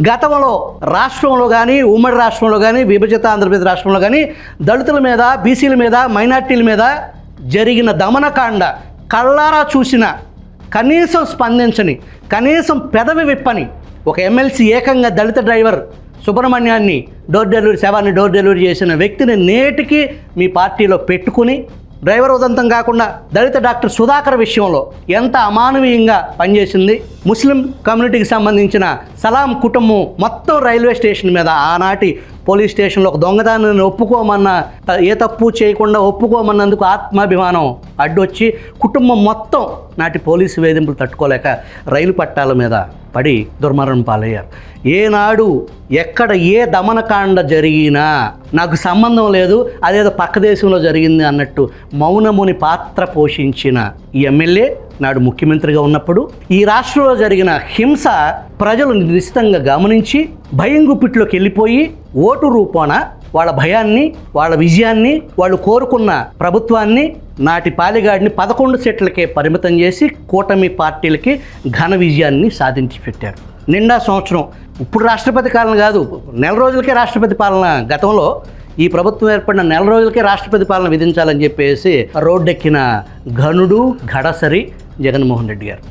గతంలో రాష్ట్రంలో కానీ ఉమ్మడి రాష్ట్రంలో కానీ విభజిత ఆంధ్రప్రదేశ్ రాష్ట్రంలో కానీ దళితుల మీద, బీసీల మీద, మైనార్టీల మీద జరిగిన దమనకాండ కళ్ళారా చూసిన, కనీసం స్పందించని, కనీసం పెదవి విప్పని ఒక ఎమ్మెల్సీ ఏకంగా దళిత డ్రైవర్ సుబ్రహ్మణ్యాన్ని శవాన్ని డోర్ డెలివరీ చేసిన వ్యక్తిని నేటికి మీ పార్టీలో పెట్టుకుని, డ్రైవర్ ఉదంతం కాకుండా దళిత డాక్టర్ సుధాకర్ విషయంలో ఎంత అమానవీయంగా పనిచేసింది. ముస్లిం కమ్యూనిటీకి సంబంధించిన సలాం కుటుంబం మొత్తం రైల్వే స్టేషన్ మీద ఆనాటి పోలీస్ స్టేషన్లో ఒక దొంగదాన్ని ఒప్పుకోమన్న, ఏ తప్పు చేయకుండా ఒప్పుకోమన్నందుకు ఆత్మాభిమానం అడ్డొచ్చి కుటుంబం మొత్తం నాటి పోలీసు వేధింపులు తట్టుకోలేక రైలు పట్టాల మీద పడి దుర్మరణం పాలయ్యారు. ఏనాడు ఎక్కడ ఏ దమనకాండ జరిగినా నాకు సంబంధం లేదు, అదేదో పక్క దేశంలో జరిగింది అన్నట్టు మౌనముని పాత్ర పోషించిన ఈ ఎమ్మెల్యే నాడు ముఖ్యమంత్రిగా ఉన్నప్పుడు ఈ రాష్ట్రంలో జరిగిన హింస ప్రజలు నిశ్చితంగా గమనించి భయం గుప్పిట్లోకి వెళ్ళిపోయి ఓటు రూపాన వాళ్ళ భయాన్ని, వాళ్ళ విజయాన్ని, వాళ్ళు కోరుకున్న ప్రభుత్వాన్ని నాటి పాలెగాడిని 11 సీట్లకే పరిమితం చేసి కూటమి పార్టీలకి ఘన విజయాన్ని సాధించి పెట్టారు. నిండా సంవత్సరం, ఇప్పుడు రాష్ట్రపతి పాలన కాదు, నెల రోజులకే రాష్ట్రపతి పాలన. గతంలో ఈ ప్రభుత్వం ఏర్పడిన నెల రోజులకే రాష్ట్రపతి పాలన విధించాలని చెప్పేసి రోడ్డెక్కిన ఘనుడు, గడసరి జగన్మోహన్ రెడ్డి గారు.